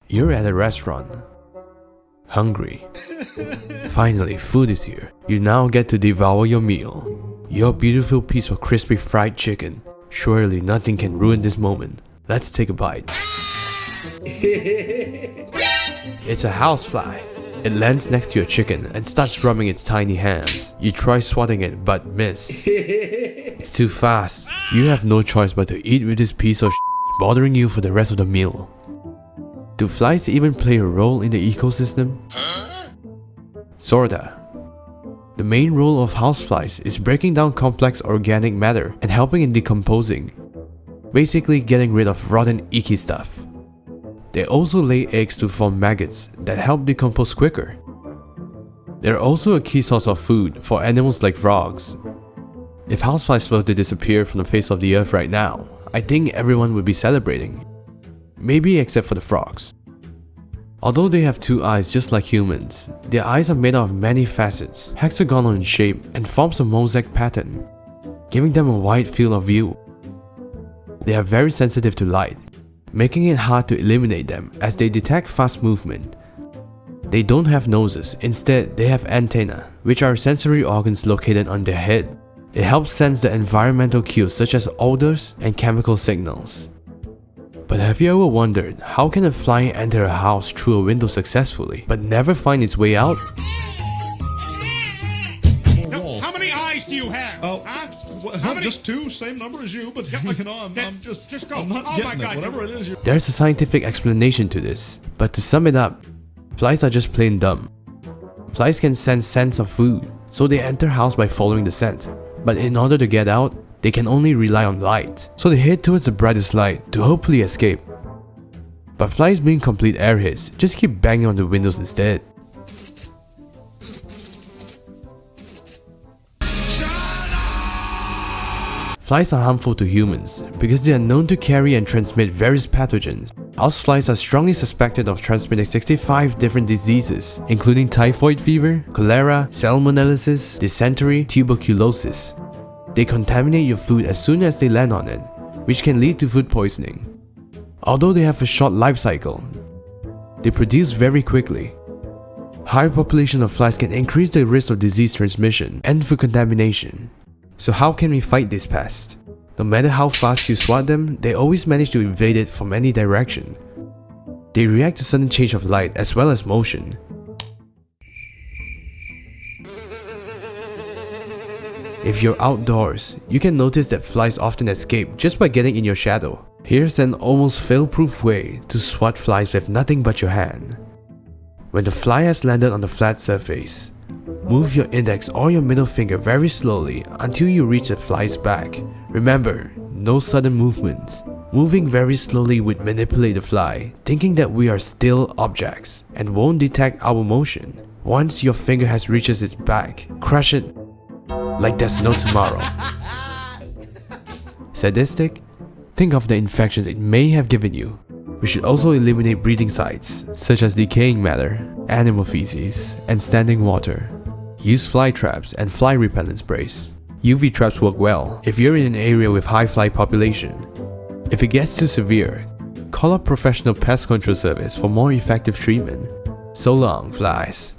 You're at a restaurant. Hungry. Finally, food is here. You now get to devour your meal. Your beautiful piece of crispy fried chicken. Surely nothing can ruin this moment. Let's take a bite. It's a housefly. It lands next to your chicken and starts rubbing its tiny hands. You try swatting it but miss. It's too fast. You have no choice but to eat with this piece of bothering you for the rest of the meal. Do flies even play a role in the ecosystem? Sorta. The main role of houseflies is breaking down complex organic matter and helping in decomposing. Basically getting rid of rotten, icky stuff. They also lay eggs to form maggots that help decompose quicker. They're also a key source of food for animals like frogs. If houseflies were to disappear from the face of the earth right now, I think everyone would be celebrating. Maybe except for the frogs. Although they have two eyes just like humans, their eyes are made out of many facets, hexagonal in shape, and forms a mosaic pattern, giving them a wide field of view. They are very sensitive to light, making it hard to eliminate them as they detect fast movement. They don't have noses, instead they have antennae, which are sensory organs located on their head. It helps sense the environmental cues such as odors and chemical signals. But have you ever wondered how can a fly enter a house through a window successfully but never find its way out? Now, how many eyes do you have? Oh, How many? just two, same number as you, but like, I'm Just go. I'm not Oh my getting God, it. Whatever it is, you. There's a scientific explanation to this, but to sum it up, flies are just plain dumb. Flies can sense scents of food, so they enter a house by following the scent. But in order to get out, they can only rely on light, so they head towards the brightest light to hopefully escape. But flies being complete airheads just keep banging on the windows instead. Flies are harmful to humans because they are known to carry and transmit various pathogens. Houseflies are strongly suspected of transmitting 65 different diseases, including typhoid fever, cholera, salmonellosis, dysentery, tuberculosis. They contaminate your food as soon as they land on it, which can lead to food poisoning. Although they have a short life cycle, they produce very quickly. Higher population of flies can increase the risk of disease transmission and food contamination. So how can we fight this pest? No matter how fast you swat them, they always manage to evade it from any direction. They react to sudden change of light as well as motion. If you're outdoors, you can notice that flies often escape just by getting in your shadow. Here's an almost fail-proof way to swat flies with nothing but your hand. When the fly has landed on the flat surface, move your index or your middle finger very slowly until you reach the fly's back. Remember, no sudden movements. Moving very slowly would manipulate the fly, thinking that we are still objects and won't detect our motion. Once your finger has reached its back, crush it like there's no tomorrow. Sadistic? Think of the infections it may have given you. We should also eliminate breeding sites, such as decaying matter, animal feces, and standing water. Use fly traps and fly repellent sprays. UV traps work well if you're in an area with high fly population. If it gets too severe, call up professional pest control service for more effective treatment. So long, flies.